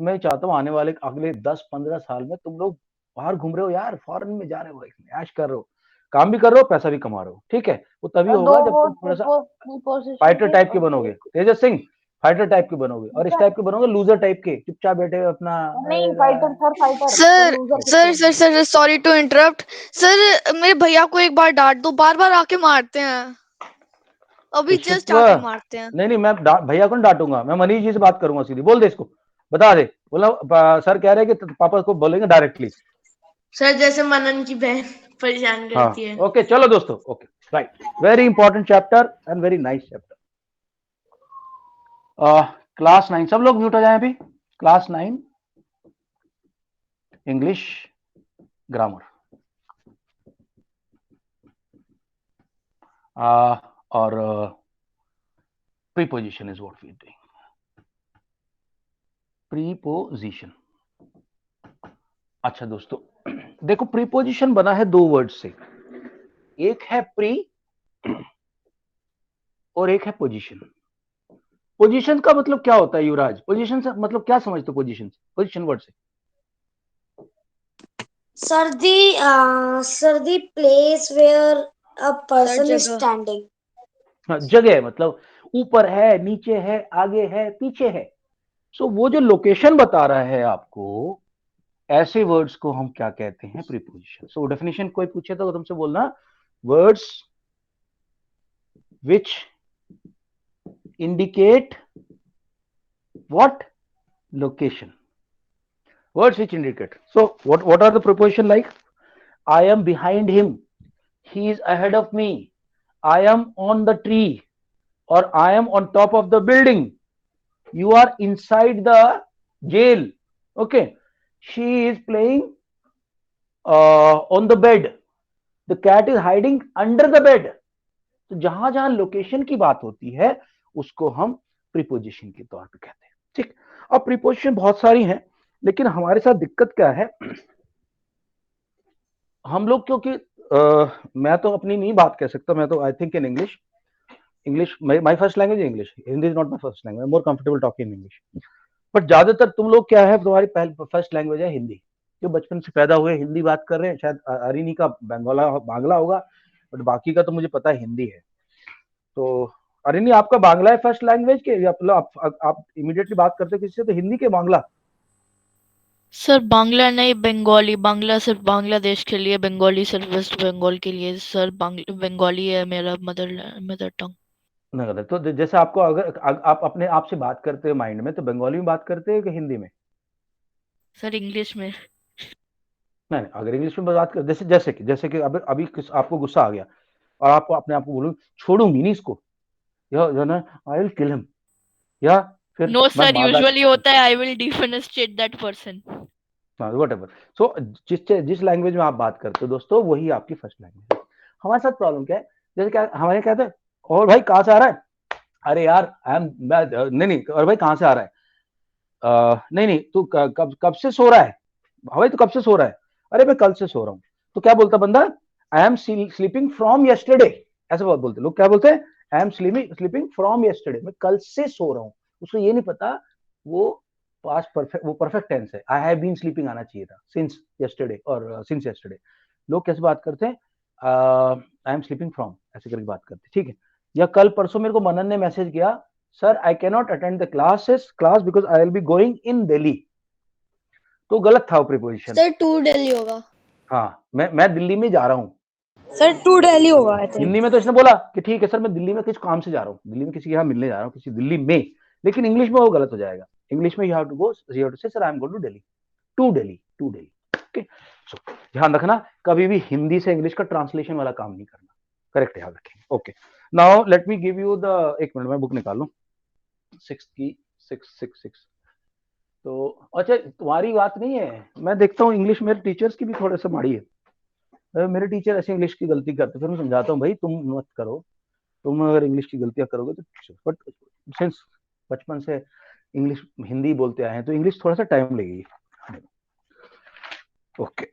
मैं चाहता हूँ आने वाले अगले 10-15 साल में तुम लोग बाहर घूम रहे हो यार, फॉरेन में जा रहे हो, ऐश कर रहे हो, काम भी कर रहे हो, पैसा भी कमा रहे हो, ठीक है। वो तभी दो होगा जब वो तुम थोड़ा सा प्रीपोजिशन फाइटर थे टाइप के और बनोगे, तेजस सिंह, फाइटर टाइप के बनोगे, और इस सर टाइप के बनोगे लूजर टाइप के, चुपचाप बैठे हुए अपना नहीं, फाइटर सर, फाइटर तो सर लूजर किसको सर बोलते सर हैं? Sir sorry to interrupt sir, मेरे भैया को एक बार डांट दो, बार बार आके मारते हैं, अभी जस्ट ईश्वरत्व। आके मारते हैं। नहीं नहीं, मैं भैया को नहीं डांटूंगा, मैं मनीष जी से बात करूंगा सीधी, बोल दे इसको, बता दे, बोला सर कह रहे हैं कि पापा को बोलेंगे डायरेक्टली। सर जैसे मनन की बहन परेशान हाँ करती है। ओके चलो दोस्तों, okay right, very important chapter and very nice chapter. Class 9 सब लोग म्यूट हो जाए अभी। क्लास 9 इंग्लिश ग्रामर, और preposition is what we doing. Preposition, अच्छा दोस्तों देखो, प्रीपोजिशन बना है दो वर्ड से, एक है प्री और एक है पोजीशन। पोजीशन का मतलब क्या होता है युवराज? पोजीशन से मतलब क्या समझते हो? पोजीशन, पोजीशन वर्ड से Sir, the place where a person is जगह। standing. हाँ, जगह मतलब ऊपर है, नीचे है, आगे है, पीछे है। सो वो जो लोकेशन बता रहा है आपको, ऐसे वर्ड्स को हम क्या कहते हैं? प्रीपोजिशन। सो डेफिनेशन कोई पूछे तो तुमसे बोलना, words which indicate what? Location. Words which indicate. So what are the preposition like? I am behind him, he is ahead of me, I am on the tree, or I am on top of the building, you are inside the jail, okay, she is playing on the bed, the cat is hiding under the bed. तो जहां जहां location की बात होती है उसको हम preposition के तौर पे कहते हैं, ठीक। अब प्रीपोजिशन बहुत सारी हैं, लेकिन हमारे साथ दिक्कत क्या है, हम लोग क्योंकि मैं तो अपनी नहीं बात कह सकता, मैं तो I think in English, English my first language English, Hindi is not my first language, more comfortable talking in English. But ज्यादातर तुम लोग क्या है, तुम्हारी पहली फर्स्ट लैंग्वेज है हिंदी, जो बचपन से पैदा हुए हिंदी बात कर रहे हैं, शायद अरिनी का बंगाला बांग्ला होगा, बट बाकी का तो मुझे पता है हिंदी है। तो अरिनी आपका बांग्ला है फर्स्ट लैंग्वेज के, या मतलब आप इमीडिएटली बात करते हो किसी से तो हिंदी के बांग्ला? सर बांग्ला नहीं, बंगाली। बांग्ला सिर्फ बांग्लादेश के लिए, बंगाली सिर्फ वेस्ट बंगाल के लिए। सर बंगाली है मेरा मदर टंग। नहीं, तो जैसे आपको अगर आप अपने आप से बात करते हो माइंड में, तो बंगाली में बात करते हैं कि हिंदी में? सर इंग्लिश में। नहीं, अगर इंग्लिश में बात कर, जैसे कि अभी आपको गुस्सा आ गया और आपको अपने आप को बोलूं छोड़ूंगी नहीं इसको, या जो ना आई विल किल हिम, या फिर नो मैं सर, मारना, यूजुअली होता है I will defenestrate that person. Whatever. So जिस लैंग्वेज में आप बात करते हो दोस्तों, वही आपकी फर्स्ट लैंग्वेज है। हमारे साथ प्रॉब्लम क्या है, जैसे क्या हमारे कहते हैं, और भाई कहाँ से आ रहा है? अरे यार आई एम, नहीं नहीं, और भाई कहाँ से आ रहा है? नहीं नहीं, तू कब कब से सो रहा है? भाई तू कब से सो रहा है? अरे मैं कल से सो रहा हूँ। तो क्या बोलता बंदा? I am sleeping from yesterday. ऐसे बहुत बोलते लोग, क्या बोलते हैं? I am sleeping from yesterday, मैं कल से सो रहा हूँ। उसको ये नहीं पता वो पास्ट परफेक्ट, वो परफेक्ट टेंस है, आई हैव बीन स्लीपिंग आना चाहिए था, सिंस यस्टरडे और सिंस यस्टरडे। लोग कैसे बात करते हैं? आई एम स्लीपिंग फ्रॉम, ऐसे करके बात करते हैं, ठीक है। या कल परसों मेरे को मनन ने मैसेज किया, sir I can not attend the class because I will be going in Delhi. तो गलत था वो प्रीपोजिशन। सर टू दिल्ली होगा। हाँ, मैं दिल्ली में जा रहा हूँ। सर टू दिल्ली होगा आई थिंक। हिंदी में तो इसने बोला कि ठीक है सर मैं दिल्ली में किसी काम से जा रहा हूँ, दिल्ली में किसी के यहाँ मिलने जा रहा हूँ, किसी दिल्ली में, लेकिन इंग्लिश में वो गलत हो जाएगा। इंग्लिश में you have to say sir I am going to Delhi, okay. So ध्यान रखना, कभी भी हिंदी से इंग्लिश का ट्रांसलेशन वाला काम नहीं करना, करेक्ट याद रखेंगे, okay. Now let me give you the, एक मिनट में बुक निकाल लूं, 6 तो अच्छा तुम्हारी बात नहीं है, मैं देखता हूँ इंग्लिश मेरे टीचर्स की भी थोड़ा सा माड़ी है, मेरे टीचर ऐसे इंग्लिश की गलती करते, फिर मैं समझाता हूँ भाई तुम मत करो, तुम अगर इंग्लिश की गलतियां करोगे तो, बट सिंस बचपन से इंग्लिश हिंदी बोलते आए हैं तो इंग्लिश थोड़ा सा टाइम लगेगी, okay.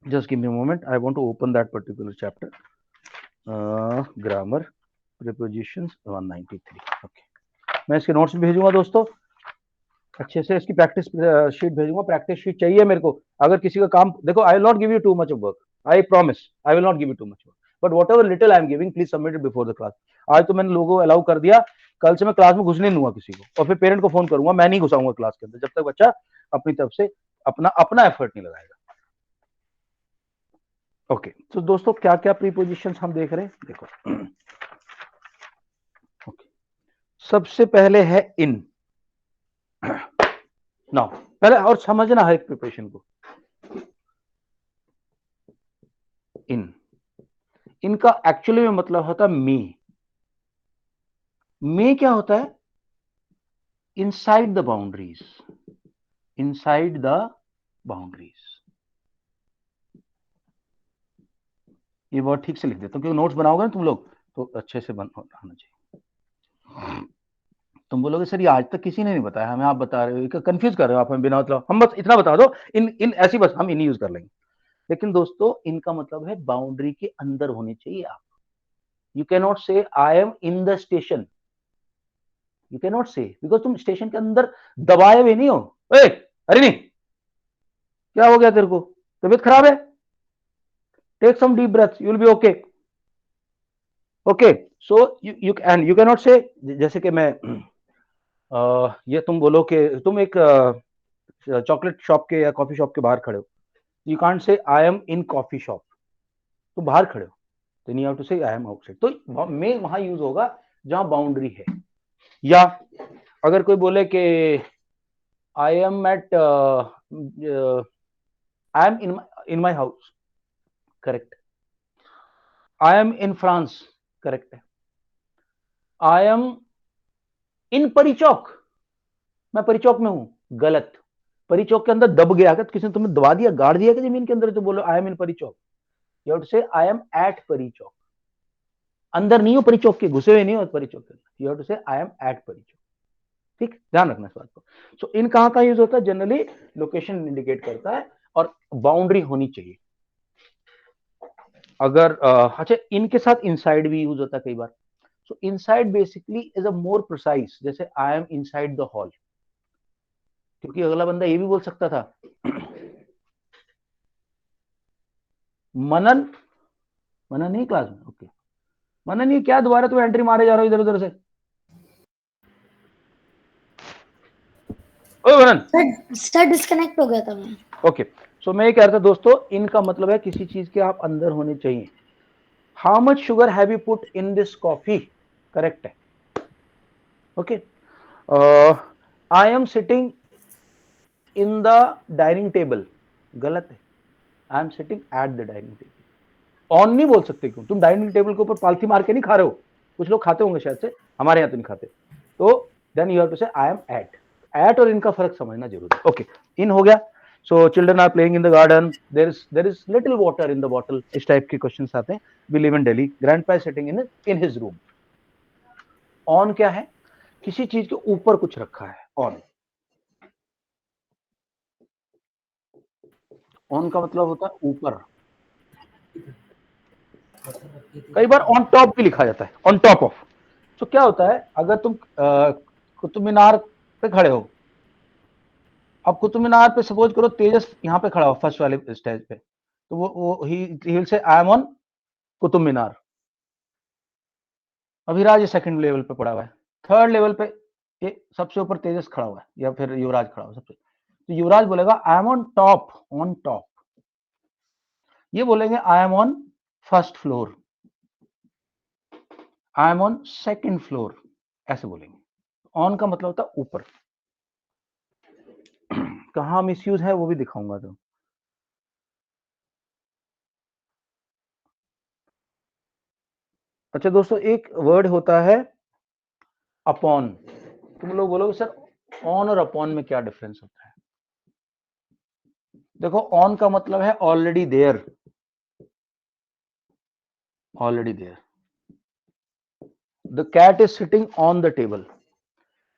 Just give me a moment, I want to open that particular chapter, grammar prepositions 193, okay. मैं इसके नोट्स भी भेजूंगा दोस्तों, अच्छे से इसकी प्रैक्टिस शीट भेजूंगा। प्रैक्टिस शीट चाहिए मेरे को। अगर किसी का काम देखो, I will not give you too much of work, I promise, I will not give you too much work, but whatever little I am giving please submit it before the class. आज तो मैंने लोगों को allow कर दिया, कल से मैं क्लास में घुसने नहीं दूंगा किसी को, और फिर पेरेंट को फोन करूंगा, मैं नहीं घुसाऊंगा क्लास के अंदर जब तक बच्चा अपनी तरफ से अपना एफर्ट नहीं लगाएगा। ओके, तो दोस्तों क्या क्या प्रीपोजिशंस हम देख रहे हैं, देखो। ओके, सबसे पहले है इन। नाउ पहले और समझना है एक प्रिपरेशन को। इनका एक्चुअली में मतलब होता है मे क्या होता है? Inside the boundaries, inside the boundaries. ये वर्ड ठीक से लिख देता हूं क्योंकि नोट्स बनाओगे ना तुम लोग तो अच्छे से आना चाहिए। तुम बोलोगे सर ये आज तक किसी ने नहीं बताया हमें, आप बता रहे हो, कंफ्यूज कर रहे हो आप हमें बिना मतलब। हम बस इतना बता दो, इन ऐसी बस हम इन यूज कर लेंगे। लेकिन दोस्तों इनका मतलब है बाउंड्री के अंदर होने चाहिए आप। यू कैन नॉट से I am in the station, you can not से, बिकॉज तुम स्टेशन के अंदर दबाए हुए नहीं हो। अरे नहीं, क्या हो गया तेरे को, तबीयत खराब है? Take some deep breath, you will be okay. Okay, so you can not say, जैसे कि मैं ये तुम बोलो कि तुम एक चॉकलेट शॉप के या कॉफी शॉप के बाहर खड़े हो, you can't say I am in coffee shop, तुम बाहर खड़े हो, तो you have to say I am outside. तो मे वहां यूज होगा जहां बाउंड्री है। या अगर कोई बोले कि I am at I am in my house, correct. I am in France, correct है। आई एम इन परिचौक, मैं परिचौक में हूं, गलत। परिचौक के अंदर दब गया, अगर किसी ने तुम्हें दबा दिया, गाड़ दिया कि जमीन के अंदर, तो बोलो I am in Parichowk. You have to say I am eight परिचौक, अंदर नहीं हो परिचौक के, घुसे हुए नहीं हो परिचौक के अंदर, you have to say I am eight परिचौक। ठीक, ध्यान रखना इस बात को। सो इन कहां का यूज होता है? जनरली लोकेशन इंडिकेट करता है और बाउंड्री होनी चाहिए। अगर अच्छा, इनके साथ इनसाइड भी यूज होता है कई बार। So inside basically is a more precise, जैसे I am inside the hall, क्योंकि अगला बंदा ये भी बोल सकता था मनन नहीं क्लास में, ओके मनन ये क्या दोबारा तू एंट्री मारे जा रहा हो इधर उधर से? ओ मनन सर डिस्कनेक्ट हो गया था मैं। ओके, सो मैं ये कह रहा था दोस्तों, इनका मतलब है किसी चीज के आप अंदर होने चाहिए। How much sugar have you put in this coffee, correct है। Okay, I am sitting in the dining table, गलत है। I am sitting at the dining table. On नहीं बोल सकते, क्यों? तुम डाइनिंग टेबल के ऊपर पालथी मार के नहीं खा रहे हो, कुछ लोग खाते होंगे शायद से, हमारे यहाँ तो नहीं खाते। तो then you have to say I am eight और इनका फर्क समझना जरूरी है। ओके, इन हो गया। So children are playing in the garden, there is little water in the bottle, इस टाइप के क्वेश्चंस आते हैं। We live in Delhi, grandpa sitting in his room. On क्या है? किसी चीज के ऊपर कुछ रखा है, ऑन। ऑन का मतलब होता है ऊपर। कई बार ऑन टॉप भी लिखा जाता है, ऑन टॉप ऑफ। तो क्या होता है, अगर तुम कुतुब मीनार पे खड़े हो, अब कुतुब मीनार पे सपोज करो तेजस यहाँ पे खड़ा हो फर्स्ट वाले स्टेज पे, तो वो he will say I am on Qutub Minar. Abhiraj ये सेकंड लेवल पे पड़ा हुआ है, थर्ड लेवल पे ये सबसे ऊपर तेजस खड़ा हुआ है, या फिर युवराज खड़ा हुआ सबसे, तो युवराज बोलेगा आई am on top, on top. ये बोलेंगे आई am on first floor, I am on second floor, ऐसे बोलेंगे। ऑन का मतलब होता है ऊपर। कहाँ मिसयूज है वो भी दिखाऊंगा। तो अच्छा दोस्तों, एक वर्ड होता है अपॉन। तुम लोग बोलोगे सर ऑन और अपॉन में क्या डिफरेंस होता है? देखो, ऑन का मतलब है already there, already there, the cat is sitting on the table.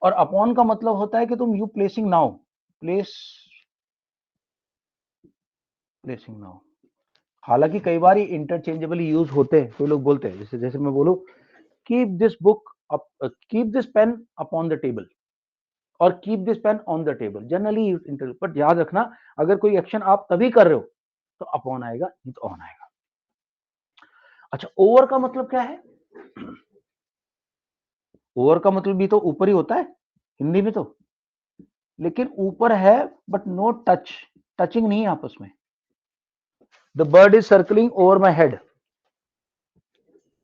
और अपॉन का मतलब होता है कि तुम you placing now, placing now. हालांकि कई बार ये इंटरचेंजेबली यूज होते हैं, कोई लोग बोलते हैं, जैसे मैं बोलूं keep this book keep this pen upon the table और keep this pen on the table, generally but याद रखना अगर कोई एक्शन आप तभी कर रहे हो तो अपॉन आएगा, नहीं तो ऑन आएगा। अच्छा, ओवर का मतलब क्या है? ओवर का मतलब भी तो ऊपर ही होता है हिंदी में तो, लेकिन ऊपर है बट नो टच, टचिंग नहीं है आपस में। The bird is circling over my head,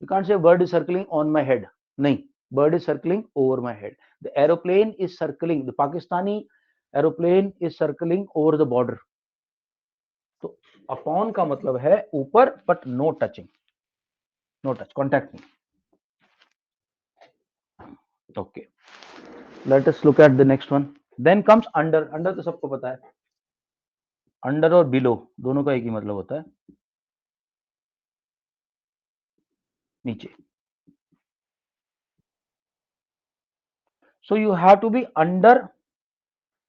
you can't say bird is circling on my head, नहीं, bird is circling over my head. The aeroplane is circling, the Pakistani aeroplane is circling over the border. तो upon का मतलब है ऊपर but no touching, no touch, contact नहीं. Okay, let us look at the next one. Then comes under. Under तो सबको पता है, under और below दोनों का एक ही मतलब होता है, नीचे. So you have to be under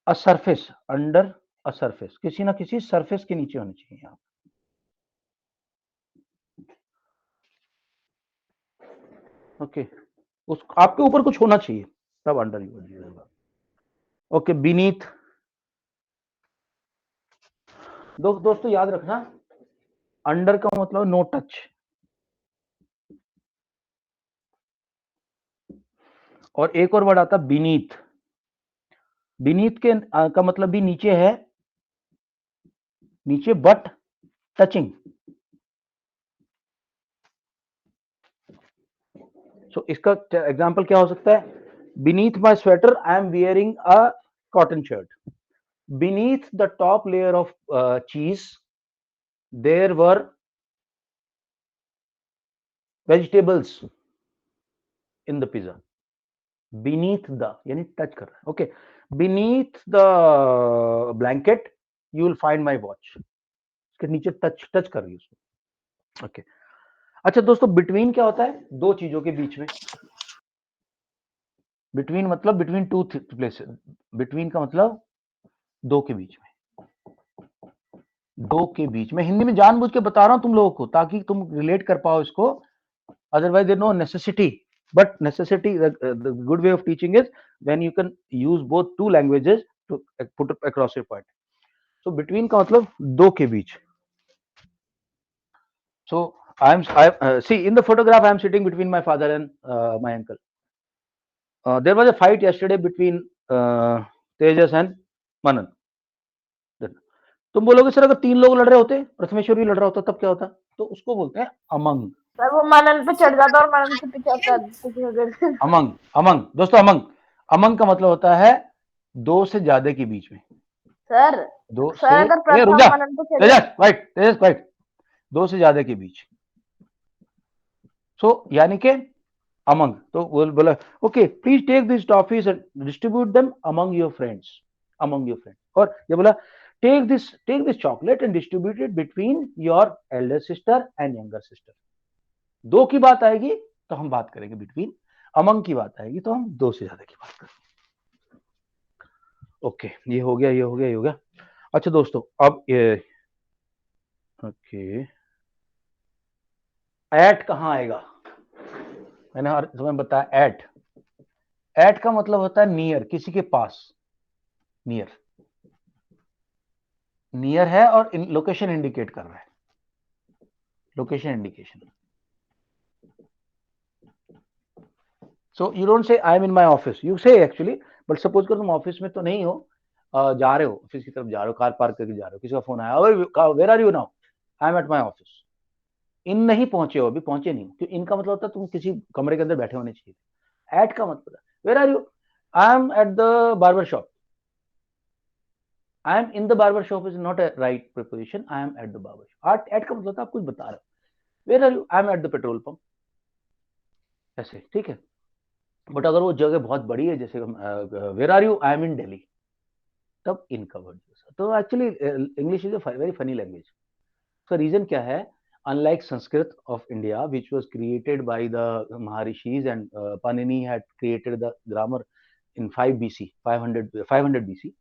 a surface, under a surface, किसी ना किसी surface के नीचे होनी चाहिए आप. ओके, उस आपके ऊपर कुछ होना चाहिए तब अंडर यूज होगा. Okay, beneath. दोस्तों याद रखना अंडर का मतलब नो टच, और एक और वर्ड आता बीनीथ. बीनीथ के का मतलब भी नीचे है, नीचे बट टचिंग. सो इसका एग्जांपल क्या हो सकता है? Beneath my sweater I am wearing a cotton shirt. Beneath the top layer of cheese there were vegetables in the pizza. Beneath the यानी टच कर रहा है. Okay, beneath the blanket you will find my watch. इसके नीचे touch कर रही है उसको. ओके, अच्छा दोस्तों, बिटवीन क्या होता है? दो चीजों के बीच में. बिटवीन मतलब बिटवीन टू प्लेसेस. बिटवीन का मतलब दो के बीच में, दो के बीच में. हिंदी में जानबूझ के बता रहा हूं तुम लोगों को ताकि तुम रिलेट कर पाओ इसको, otherwise there is no necessity. But necessity, the good way of teaching is when you can use both two languages to put across your point. So between का मतलब दो के बीच. So I see in the photograph I am sitting between my father and my uncle. There was a fight yesterday between Tejas and Manan. तुम बोलोगे sir अगर तीन लोग लड़ रहे होते, प्रथमेश्वर भी लड़ रहा होता, तब क्या होता? तो उसको बोलते हैं अमंग. सर वो मनन पे चढ़ जाता और मनन के पीछे आता. अमंग. अमंग दोस्तों, अमंग. अमंग का मतलब होता है दो से ज्यादा के बीच में. सर दो सर से, अगर रुक प्रथम जा मनन पे चढ़ तेजस, वाइट, तेजस वाइट, दो से ज्यादा के बीच. सो यानी के अमंग. तो बोला okay please take this toffees and distribute them among your friends, among your friends. और ये बोला take this chocolate and distribute it between your elder sister and younger sister. दो की बात आएगी तो हम बात करेंगे बिटवीन, अमंग की बात आएगी तो हम दो से ज्यादा की बात करेंगे. ओके, ये हो गया, ये हो गया, ये हो गया. अच्छा दोस्तों, अब ये ओके, एट कहाँ आएगा? मैंने हर समय बताया एट. एट का मतलब होता है नियर, किसी के पास. नियर, नियर है और लोकेशन इंडिकेट कर रहा है, location indication. So you don't say I am in my office, you से एक्चुअली, बट सपोज करो तुम ऑफिस में तो नहीं हो, जा रहे हो ऑफिस की तरफ, जा रहे हो, कार पार्क करके जा रहे हो, किसी का फोन आया, where are you now? I am at my office. In नहीं पहुंचे हो, अभी पहुंचे नहीं हो, तो इनका मतलब होता है तुम किसी कमरे के अंदर बैठे होने चाहिए. एट का मतलब where are you? I am at the barber shop. I am in the barber shop is not a right preposition. I am at the barber shop. At का मतलब आप कुछ बता रहे हो. Where are you? I am at the petrol pump. ऐसे, ठीक है. बट अगर वो जगह बहुत बड़ी है, जैसे where are you? I am in Delhi, तब इनका वर्ड. तो actually English is a very funny language. उसका रीजन क्या है? Unlike Sanskrit of India, which was created by the Maharishis, and Panini had created the grammar in 5 BC, 500 BC.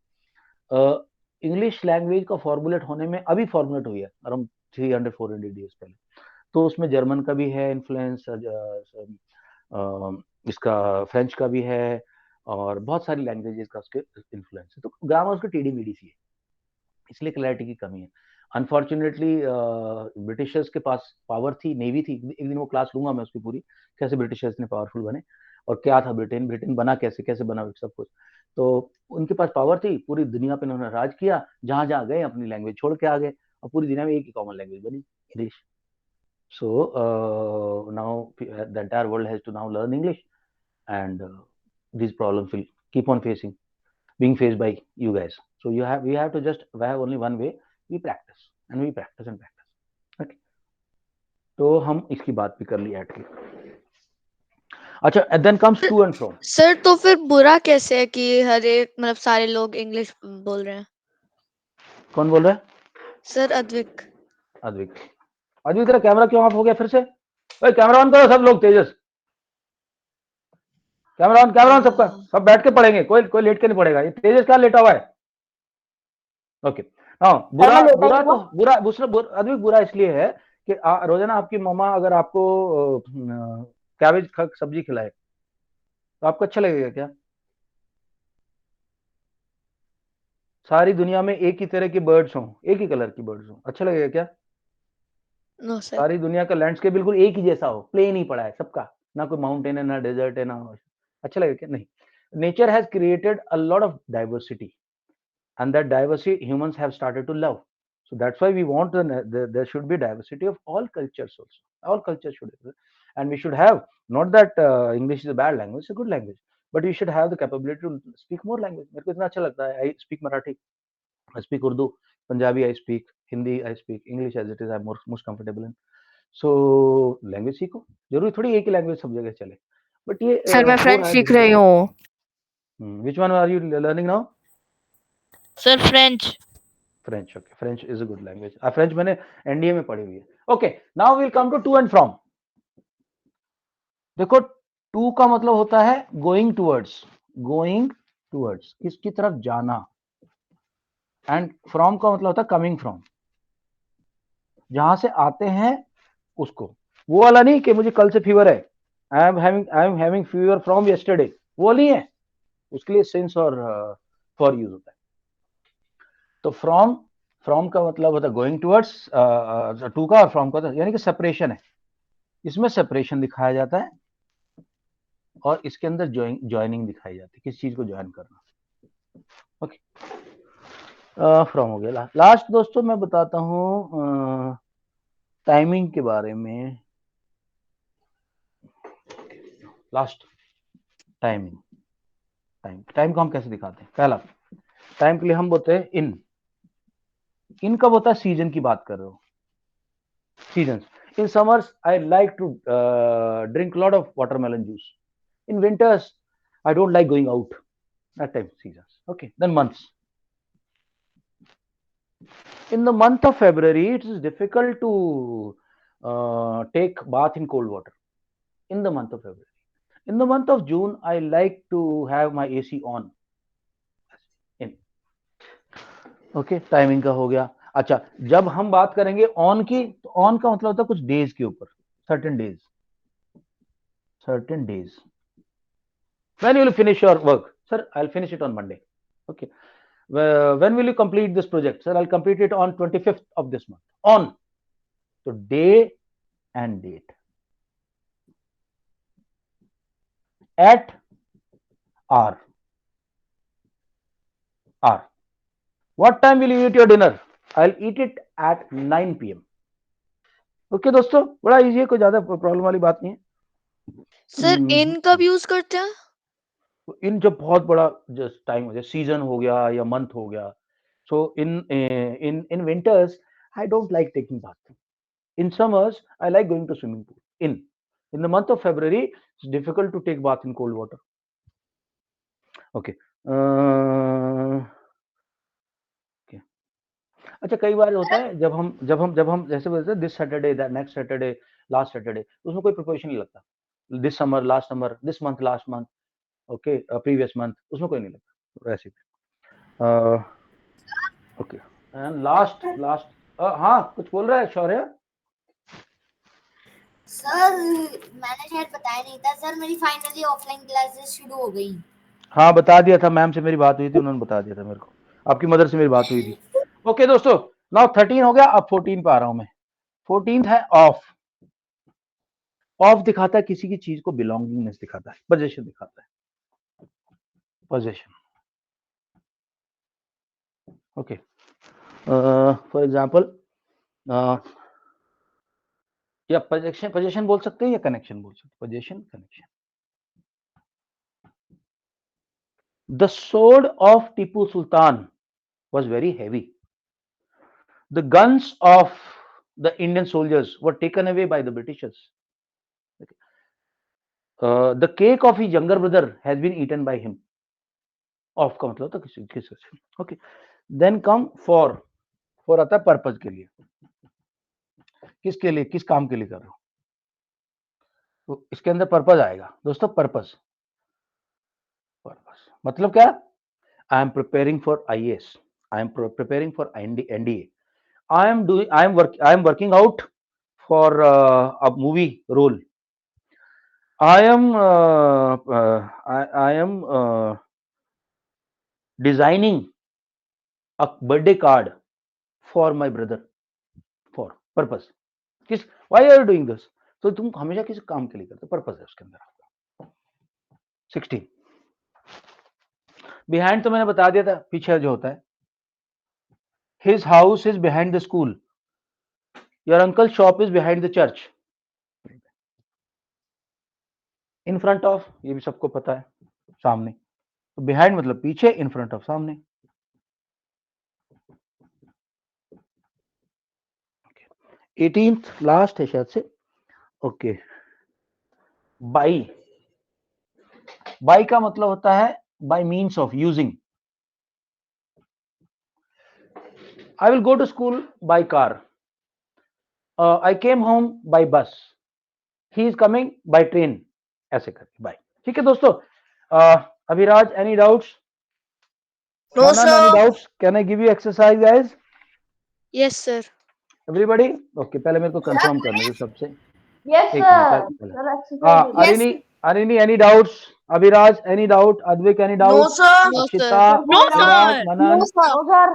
English language का formulate होने में अभी formulate हुई है around 300-400 years पहले. तो उसमें जर्मन का भी है इन्फ्लुएंस, इसका फ्रेंच का भी है और बहुत सारी लैंग्वेजेस का उसके इन्फ्लुएंस है। तो ग्रामर उसकी टेढ़ी मेढ़ी सी है, इसलिए क्लैरिटी की कमी है। अनफॉर्चुनेटली ब्रिटिशर्स के पास पावर थी, नेवी थी। एक दिन वो क्लास लूंगा मैं उसकी पूरी, कैसे ब्रिटिशर्स ने पावरफुल बने और क्या था ब्रिटेन, ब्रिटेन बना कैसे, कैसे बना सब कुछ। तो उनके पास पावर थी, पूरी दुनिया पे उन्होंने राज किया, जहां जहां गए अपनी लैंग्वेज छोड़ के आ गए और पूरी दुनिया में एक ही कॉमन लैंग्वेज बनी, English. So now the entire world has to now learn English, and these problems will keep on being faced by you guys. So we have to just have only one way. We practice and we practice and practice. Okay. तो हम इसकी बात भी कर ली add की। अच्छा, and then comes to and from. Sir तो फिर बुरा कैसे है कि हर एक मतलब सारे लोग इंग्लिश बोल रहे हैं? कौन बोल रहा है? सर अद्विक। अद्विक, अद्विक तेरा कैमरा क्यों ऑफ हो गया फिर से? ओए कैमरा ऑन करो सब लोग, तेजस कैमरा ऑन सबका, सब बैठ के पढ़ेंगे, कोई लेट के नहीं पढ़ेगा। ये तेजस क्या लेटा हुआ है? ओके। हाँ, बुरा मैं लेटा बुरा ही तो हूँ। बुरा अद्विक बुरा इसलिए है कि रोजाना आपकी मम्मा अगर आपको कैबेज सब्जी खिलाए तो आपको अच्छा लगेगा क्या? सारी दुनिया में एक ही तरह की बर्ड्स हों, एक ही कलर की बर्ड्स हों, अच्छा लगेगा क्या? No sir. सारी दुनिया का लैंडस्केप बिल्कुल एक ही जैसा हो, प्लेन ही पड़ा है सबका, ना कोई माउंटेन है, ना डेजर्ट है, ना अच्छा लगेगा क्या? नहीं। Nature has created a lot of diversity, and that diversity humans have started to love. So that's why we want there should be diversity of all cultures also. All cultures should exist. And we should have, not that English is a bad language, it's a good language, but we should have the capability to speak more language. मेरे को इतना अच्छा लगता है, I speak Marathi, I speak Urdu, Punjabi I speak, Hindi I speak, English as it is I'm most comfortable in. So language सीखो, जरूरी थोड़ी एक ही language सब जगह चले, but ये सर मैं हो फ्रेंच रहा है सीख धीरे रही हूँ। धीरे। Which one are you learning now? Sir French. French, okay, French is a good language. French मैंने एनडीए में पढ़ी हुई है। Okay, now will come to and from. देखो, टू का मतलब होता है गोइंग टूवर्ड्स, किसकी तरफ जाना, एंड फ्रॉम का मतलब होता है कमिंग फ्रॉम, जहां से आते हैं उसको। वो वाला नहीं कि मुझे कल से फीवर है, I am having fever from yesterday, वो नहीं है, उसके लिए सिंस और फॉर यूज होता है। तो फ्रॉम का मतलब होता है गोइंग टूवर्ड्स, टू का और फ्रॉम का यानी कि सेपरेशन है, इसमें सेपरेशन दिखाया जाता है और इसके अंदर ज्वाइनिंग दिखाई जाती है, किस चीज को ज्वाइन करना। ओके, फ्रॉम हो गया। लास्ट दोस्तों मैं बताता हूं टाइमिंग के बारे में। लास्ट, टाइम को हम कैसे दिखाते हैं? पहला, टाइम के लिए हम बोलते हैं इन कब होता है? सीजन की बात कर रहे हो, season. In summers, I like to drink a lot of watermelon juice. In winters, I don't like going out. That time seasons. Okay, then months. In the month of February, it is difficult to take bath in cold water. In the month of February. In the month of June, I like to have my AC on. In. Okay, timing का हो गया। अच्छा, जब हम बात करेंगे on की, तो ऑन का मतलब होता है कुछ डेज के ऊपर, certain days. When will you finish your work? Sir, I'll finish it on Monday. Okay. When will you complete this project? Sir, I'll complete it on 25th of this month. On. So day and date. At hour. What time will you eat your dinner? I'll eat it at 9 p.m. Okay दोस्तों, बड़ा easy है, कोई ज्यादा problem वाली बात नहीं है। Sir इन कब यूज करते हैं? इन जब बहुत बड़ा जस्ट टाइम हो जाए, सीजन हो गया या मंथ हो गया। So in winters I don't like taking bath. In summers, I like going to swimming pool. In the month of February, it's difficult to take bath in cold water. Okay. Okay. अच्छा, कई बार होता है जब हम जैसे बोलते हैं this Saturday, that next Saturday, last Saturday, उसमें कोई प्रिपरेशन नहीं लगता। This summer, last summer, this month, last month, okay, previous month, उसमें कोई नहीं लगता वैसे। ओके, एंड लास्ट, हाँ कुछ बोल रहा है शौर्य? सर मैंने शायद बताया नहीं था सर, मेरी फाइनली ऑफलाइन क्लासेस शुरू हो गई। हाँ बता दिया था, मैम से मेरी बात हुई थी, उन्होंने बता दिया था मेरे को, आपकी मदर से मेरी बात हुई थी। ओके दोस्तों, नाउ 13 हो गया, अब 14 पे आ रहा हूं मैं। 14 है ऑफ। ऑफ दिखाता है किसी की चीज को बिलोंगिंगनेस दिखाता है, पोजेशन दिखाता है, पोजेशन। ओके, फॉर एग्जांपल या पोजेशन, पोजेशन बोल सकते हैं या कनेक्शन बोल सकते हैं, possession connection. The sword of Tipu Sultan was very heavy. The guns of the Indian soldiers were taken away by the Britishers. The cake of his younger brother has been eaten by him. Off का मतलब था किस okay. Then come for. For आता है purpose के लिए, किसके लिए, किस काम के लिए कर रहे हो, तो इसके अंदर पर्पज आएगा दोस्तों। पर्पज, पर्पज मतलब क्या? I am preparing for IAS, I am preparing for NDA, I am working out for a movie role. I am designing a birthday card for my brother. For purpose. किस, why are you doing this? तो तुम हमेशा किसी काम के लिए करते हो, पर्पस है उसके अंदर। 16 बिहाइंड तो मैंने बता दिया था, पीछे जो होता है। His house is behind the school. Your uncle's shop is behind the church. In front of, ये भी सबको पता है, सामने। तो बिहाइंड मतलब पीछे, इन फ्रंट ऑफ सामने। 18th लास्ट है शायद से। Okay, by. बाई का मतलब होता है by means of using. I will go to school by car, I came home by bus, he is coming by train, ऐसे करके बाय। ठीक है दोस्तों। Abhiraj, any doubts? No, Manan, any sir. doubts? Can I give you exercise, guys? Yes, sir. Everybody? Okay, पहले मेरे को confirm करने दो सबसे। यस एक सर। मिनट पहले। सर हाँ, exercise. Arini, Arini, any doubts? Abhiraj, any doubt? Advik, any No, doubt? sir. No, Akshita, sir. No, Abhiraj, sir. Manan, no sir.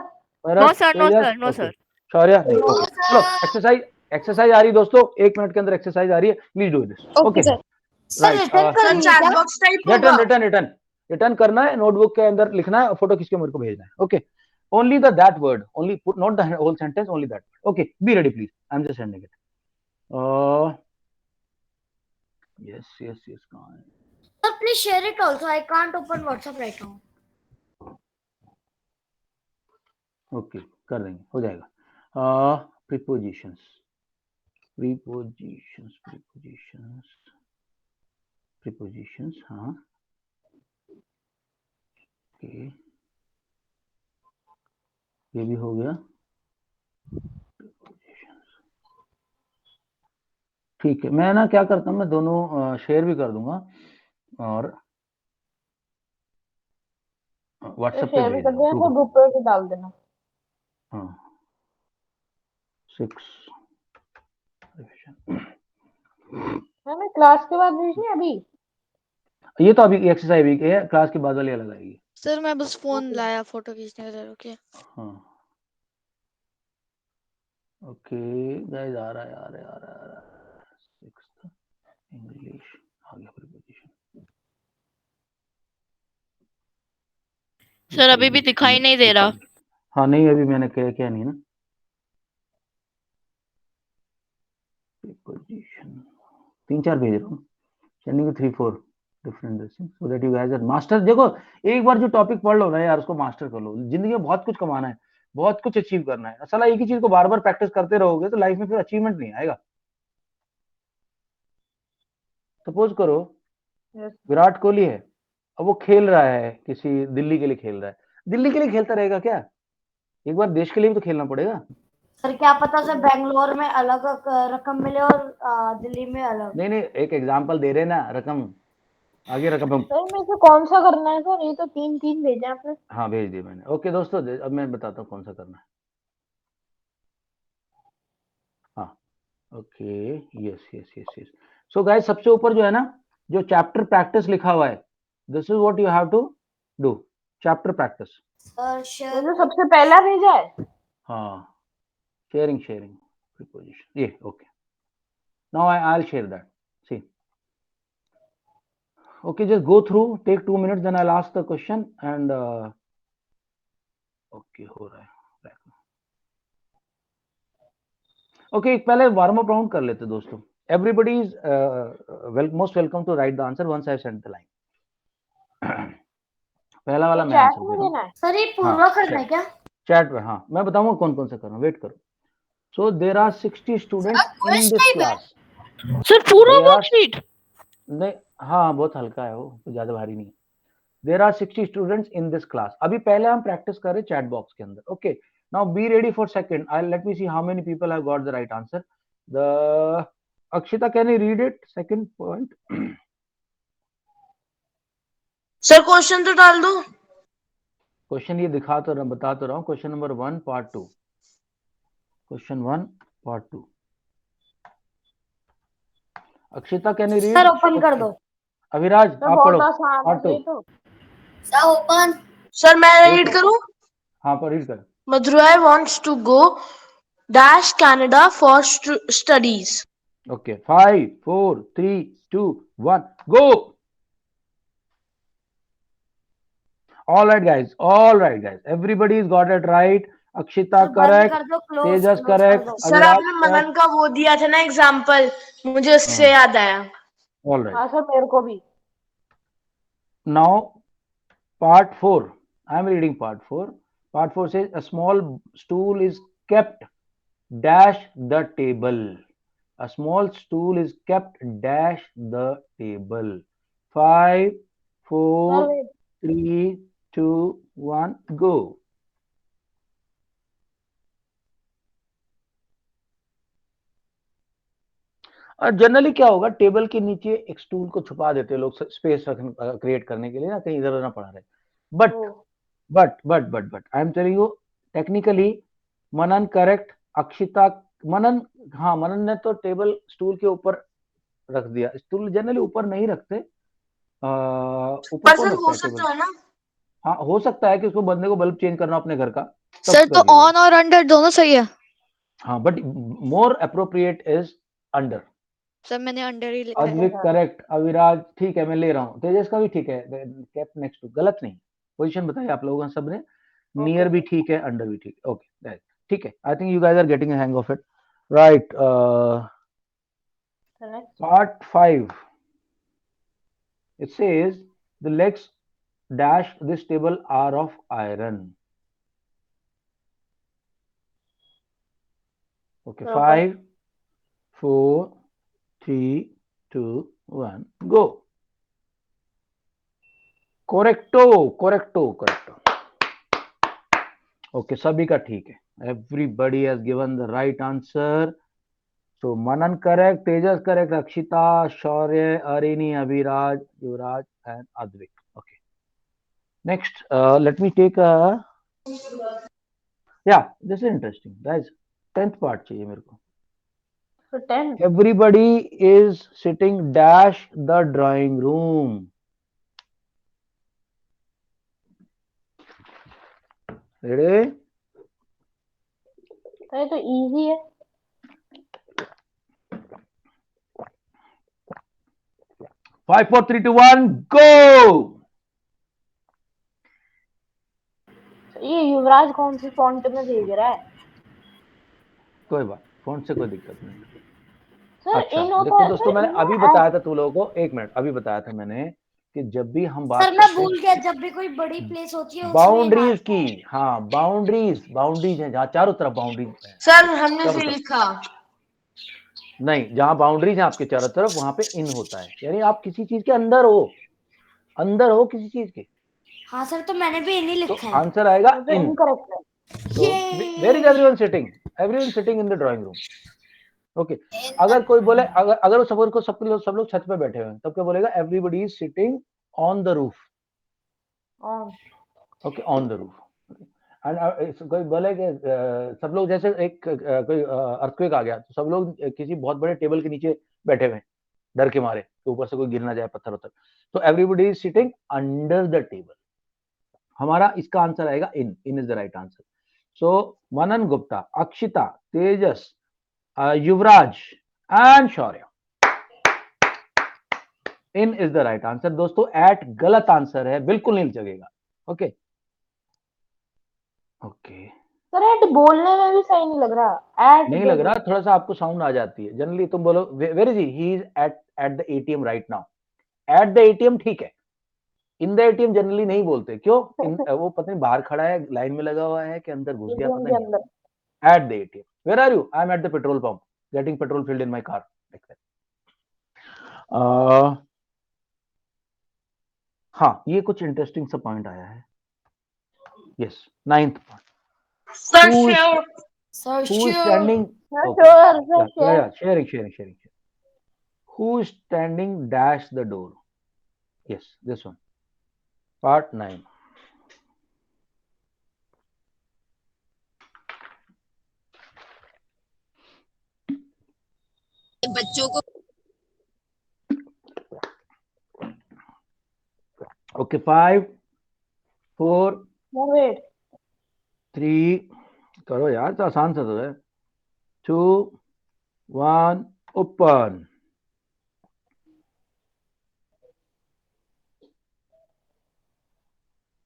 Bharat, No, sir. No, Tejas, sir. No, okay, sir. Shaurya नहीं, No, ओके। sir. चलो एक्सरसाइज, एक्सरसाइज आ रही दोस्तों, 1 minute के अंदर exercise आ रही है, please do this. Okay sir. Sir right, return Sir, करेंगे chat क्या? box type रिटर्न होगा. रिटर्न रिटर्न रिटर्न करना है, नोटबुक के अंदर लिखना है, फोटो खींच के मेरे को भेजना है। Okay, only the that word, only put not the whole sentence, only that word. Okay, be ready please, I'm just sending it. Yes, Sir, please share it also. I can't open WhatsApp right now. okay, कर देंगे, हो जाएगा। prepositions, हाँ, okay, ये भी हो गया। ठीक है, मैं ना क्या करता हूँ, मैं दोनों शेयर भी कर दूंगा और व्हाट्सएप पे शेयर भी भेज कर दूंगा देना, तो ग्रुप पे भी डाल देना। हाँ 6 हमें क्लास के बाद भेजनी है अभी? ये तो अभी एक्सरसाइज वीक है, क्लास के बाद वाली अलग आएगी। सर मैं बस फोन लाया फोटो खींचने के लिए, रुकिए। हाँ ओके गाइस, आ रहा है 6th इंग्लिश आ गया प्रीपोजिशन। सर अभी भी दिखाई नहीं दे रहा। हाँ नहीं, अभी मैंने क्या नहीं ना। प्रीपोजिशन 3-4 भेज रहा हूँ, sending 3-4 different so that you guys are master. देखो, एक बार जो टॉपिक पढ़ लो ना यार, उसको मास्टर कर लो। जिंदगी में बहुत कुछ कमाना है, बहुत कुछ अचीव करना है। असल एक ही चीज को बार बार प्रैक्टिस करते रहोगे तो लाइफ में फिर अचीवमेंट नहीं आएगा। सपोज करो विराट कोहली है, अब वो खेल रहा है किसी दिल्ली के लिए, खेल रहा है, दिल्ली के लिए खेलता रहेगा क्या? एक बार देश के लिए भी तो खेलना पड़ेगा। सर क्या पता सर बेंगलोर में अलग रकम मिले और दिल्ली में अलग। नहीं, एक एग्जांपल दे रहे ना, रकम आगे रकम। सर मेरे को कौन सा करना है सर? ये तो 3 भेजे आपने। हाँ भेज दिए मैंने। ओके दोस्तों, अब मैं बताता हूँ कौन सा करना है। हाँ okay, yes yes yes yes. So guys, सबसे ऊपर जो है ना, जो चैप्टर प्रैक्टिस लिखा हुआ है, this is what you have to do, chapter practice. Sir ये जो सबसे पहला भेजा है। हाँ, शेयरिंग शेयरिंग प्रीपोजिशन, ये okay. Now I'll share that. See. Okay, just go through, take 2 minutes, then I'll ask the question and okay, हो रहा है। ओके, पहले वार्म अप राउंड कर लेते दोस्तों। Everybody is most welcome to write the answer once I send the line. पहला वाला मैं चैट आंसर में दे रहा हूँ। देना है। सर ये पूरा करना है क्या? चैट पे, हाँ मैं बताऊंगा कौन कौन सा करना, वेट करो। So there are 60 students in this class. Sir पूरा वर्कशीट? नहीं, हाँ बहुत हल्का है वो, ज्यादा भारी नहीं है। There are 60 students in this class. अभी पहले हम प्रैक्टिस कर रहे चैट बॉक्स के अंदर। Okay, now be ready for second. I let me see how many people have got the right answer. The Akshita, can you read it? Second point. Sir question तो डाल दो। क्वेश्चन ये दिखा तो बता तो रहा हूँ। Question number 1 part 2। Question 1 part 2। Akshita, can you read? Sir open कर दो। अभिराज, तो आप पढ़ो बहुत आसान है पार्ट 2। ये तो। Sir open. सर मैं रीड करूं? हाँ, पर रीड कर। Madurai wants to go dash Canada for studies. Okay, 5 4 3 2 1 go. All right guys, everybody's got it right. Akshita sir बंद correct, कर दो, क्लोज Tejas क्लोज कर correct, दो। सर Aviraj आपने correct. मनन का वो दिया था ना एग्जाम्पल, मुझे उससे याद आया। All right. हाँ सर मेरे को भी। Now part 4. I am reading part 4. Part 4 says a small stool is kept dash the table. A small stool is kept dash the table. 5 4 sir 3 2 1 go. और जनरली क्या होगा, टेबल के नीचे एक स्टूल को छुपा देते हैं लोग, स्पेस क्रिएट करने के लिए ना, कहीं इधर ना पड़ा रहे। But I am telling you, technically Manan correct, Akshita Manan, हाँ मनन ने तो टेबल स्टूल के ऊपर रख दिया। स्टूल जनरली ऊपर नहीं रखते, ऊपर कौन रखता है टेबल? है ना? हाँ, हो सकता है कि उसको बंदे को बल्ब चेंज करना अपने घर का, तब सर तो कर लेगा। ऑन और अंडर दोनों सही है। हाँ, but more appropriate is under. Sir मैंने अंडर ही लिखा है। अद्विक करेक्ट, अविराज ठीक है, मैं ले रहा हूँ, तेजस का भी ठीक है, कैप नेक्स्ट टू, गलत नहीं। पोजीशन बताइए आप लोगों ने सबने। नियर भी ठीक है, अंडर भी ठीक है। ओके ठीक है, I think you guys are getting a hang of it, right. Part 5 it says the legs dash this table are of iron. Okay, 5 4 3 2 1 go. Correcto. Okay, सभी का ठीक है। Everybody has given the right answer. So Manan correct, Tejas correct, Akshita, Shaurya, Arini, Abhiraj, Yuvraj and Advik. Okay, next let me take या this is interesting guys. 10th part चाहिए मेरे को। तो 10 everybody is sitting dash the drawing room. Ready? ये तो इजी है। 5 4 3 2 1 go. ये युवराज कौन सी फॉन्ट में भेज रहा है? कोई बात, फोन से कोई दिक्कत नहीं। सर अच्छा इन होता देखो है दोस्तों, सर, मैंने इनमें अभी बताया था तुम लोगों को, एक मिनट, अभी बताया था मैंने कि जब भी हम बात सर मैं करते भूल गया, जब भी कोई बड़ी प्लेस होती है उसमें बाउंड्रीज की, हाँ बाउंड्रीज है, जहाँ चारों तरफ बाउंड्रीज है। सर हमने चारों से तरफ लिखा। नहीं, जहाँ बाउंड्रीज है आपके चारों तरफ, वहां पे इन होता है, यानी आप किसी चीज के अंदर हो किसी चीज के। हाँ सर, तो मैंने भी इन्हीं तो लिखा है। आंसर आएगा तो इन। इनकरेक्ट है। तो where is everyone sitting? Everyone sitting in the drawing room. Okay, अगर कोई बोले, अगर सब लोग छत पे बैठे हुए हैं, तब क्या बोलेगा? Everybody is sitting on the roof. On. Okay, on the roof. कोई बोले कि सब लोग जैसे एक कोई अर्थक्वेक आ गया तो सब लोग किसी बहुत बड़े टेबल के नीचे बैठे हुए हैं डर के मारे कि ऊपर से कोई गिर ना जाए पत्थर उत्तर, तो everybody is sitting under the table. हमारा इसका आंसर आएगा in is the right answer. So Manan Gupta, Akshita, Tejas, Yuvraj and Shaurya, in is the right answer. दोस्तों एट गलत आंसर है, बिल्कुल नहीं जगेगा। ओके ओके, सर एट बोलने में भी सही नहीं लग रहा, एट नहीं लग रहा, थोड़ा सा आपको साउंड आ जाती है। जनरली तुम बोलो where is he is at the ATM right now. At the ATM ठीक है, इन द एटीएम जनरली नहीं बोलते। क्यों? वो पता नहीं बाहर खड़ा है, लाइन में लगा हुआ है कि अंदर घुस गया, एटीएम पता के नहीं। अंदर। At the ATM, where are you? I am at the petrol pump getting petrol filled in my car. हाँ, ये कुछ इंटरेस्टिंग सा पॉइंट आया है। यस, 9th पॉइंट। Sir, Who is- sure. Sir, Who is sure. standing? हाँ, Okay. sure, sir, Yeah, sure. yeah, sharing. Who is standing dash the door? Yes, this one. Part 9. बच्चों को Okay, 5, 4, No, wait. 3, करो यार, तो आसान सा तो है। 2, 1, ओपन।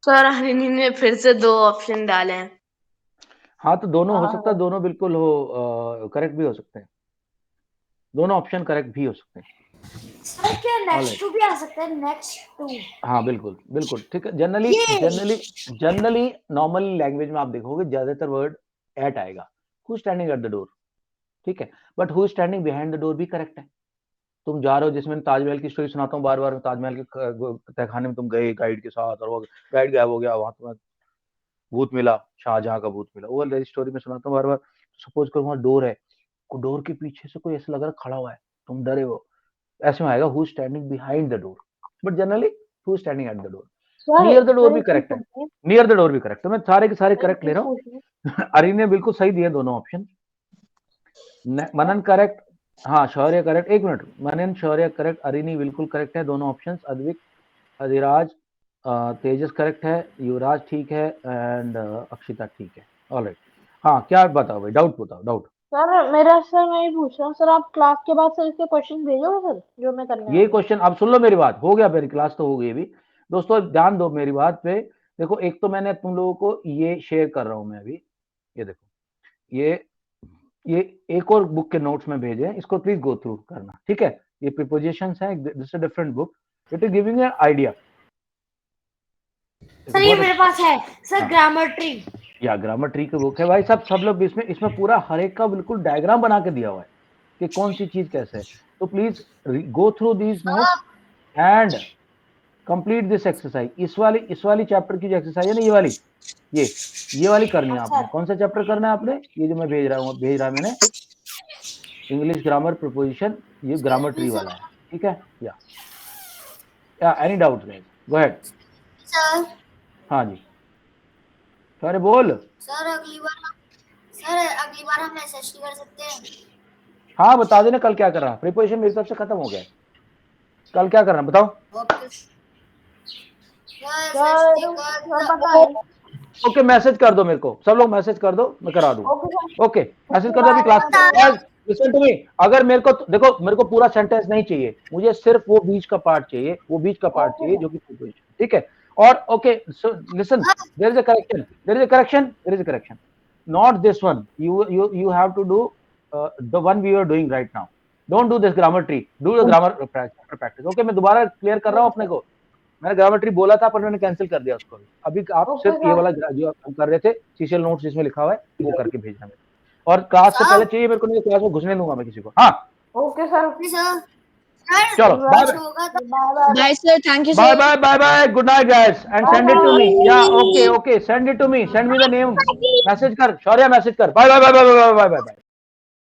सर हरिनी ने फिर से 2 ऑप्शन डाले हैं। हाँ, तो दोनों हो हाँ, सकता है, दोनों बिल्कुल हो, करेक्ट भी हो सकते हैं, दोनों ऑप्शन करेक्ट भी हो सकते हैं। सर क्या नेक्स्ट टू भी आ सकता है? नेक्स्ट टू, हाँ बिल्कुल बिल्कुल ठीक है। जनरली नॉर्मल लैंग्वेज में आप देखोगे ज्यादातर वर्ड एट आएगा। Who standing at the door, ठीक है, but who standing behind the door भी करेक्ट है। तुम जा रहे हो, जिसमें ताजमहल की स्टोरी सुनाता हूँ बार बार, ताजमहल के तहखाने में तुम गए गाइड के साथ और वो गाइड गायब हो गया, वहां तुम्हें भूत मिला, शाहजहां का भूत मिला, वो वाली स्टोरी में सुनाता हूँ बार बार। सपोज करो वहां डोर है, डोर के पीछे से कोई ऐसा लग रहा खड़ा हुआ है, तुम डरे हो, ऐसे में आएगा who standing behind the door, but generally who standing at the door. Sir, near the door sir, भी एक करेक्ट है, चीज पूछनी नियर द डोर भी करेक्ट है। मैं सारे के सारे है, करेक्ट एक ले चीज रहा हूँ। पूछनी है। अरिन ने बिल्कुल सही दिए दोनों ऑप्शन। मनन करेक्ट, हाँ शौर्य करेक्ट। एक मिनट, मनन शौर्य करेक्ट, अरिनी बिल्कुल करेक्ट है दोनों ऑप्शन। अद्विक, अधिराज, तेजस करेक्ट है, युवराज ठीक है एंड अक्षिता ठीक है। ऑलराइट, हाँ क्या बताओ भाई, डाउट बताओ, डाउट। सर मेरा सर मैं ये पूछ रहा हूँ सर, आप क्लास के बाद सर इसके क्वेश्चन भेजोगे सर जो मैं करने ये वाला हूँ? क्वेश्चन अब सुन लो मेरी बात, हो गया मेरी क्लास तो हो गई अभी। दोस्तों ध्यान दो मेरी बात पे। देखो एक तो मैंने तुम लोगों को ये शेयर कर रहा हूं मैं अभी, ये देखो, ये एक और बुक के नोट्स में भेजे हैं, इसको प्लीज गो थ्रू करना, ठीक है। ये प्रीपोजिशंस है, this is different book, it is giving an idea. Sir ये मेरे पास है सर, ग्रामर ट्री। या ग्रामर ट्री की बुक है भाई साहब, सब लोग इसमें पूरा हर एक का बिल्कुल डायग्राम बना के दिया हुआ है कि कौन सी चीज कैसे है। तो please go through these notes and complete this exercise. इस वाली चैप्टर की जो एक्सरसाइज है ना, ये वाली करनी है आपने। कौन सा चैप्टर करना है आपने? ये जो मैं भेज रहा मैंने, इंग्लिश ग्रामर प्रीपोजिशन, ये ग्रामर ट्री वाला है, ठीक है। या any doubt guys, go ahead. Sir हाँ जी, अरे बोल। सर अगली बार हम एसएसटी कर सकते हैं? हाँ बता देना कल क्या कर रहा। प्रीपोजिशन मेरी तरफ से खत्म हो गया है, कल क्या करना बताओ। ओके सर पता है। ओके मैसेज कर दो मेरे को, सब लोग मैसेज कर दो, मैं करा दूंगा। Okay sir. ओके मैसेज कर दो अभी क्लास। लिसन टू मी, अगर मेरे को देखो, मेरे को पूरा सेंटेंस नहीं चाहिए, मुझे सिर्फ वो बीच का पार्ट चाहिए, वो बीच का पार्ट चाहिए जो कि प्रीपोजिशन, ठीक है। और okay listen, there is a correction, not this one. You have to do the one we are doing right now. Don't do this grammar tree, do the grammar practice. Okay मैं दोबारा clear कर रहा हूँ अपने को। मैंने grammar tree बोला था पर मैंने कैंसिल कर दिया उसको। अभी आप सिर्फ ये वाला जो आप कर रहे थे सीसीएल नोट्स जिसमें लिखा हुआ है वो करके भेजना मेरे। और क्लास से पहले चाहिए मेरे को, नहीं क्लास में घुसने दूंगा मैं किसी को। हाँ ओके सर। चलो bye bye sir, thank you bye sir. Bye bye bye, good night guys and send it to me. या okay send it to me, send me the name, message कर शौर्य, मैसेज कर। Bye bye bye bye bye bye bye.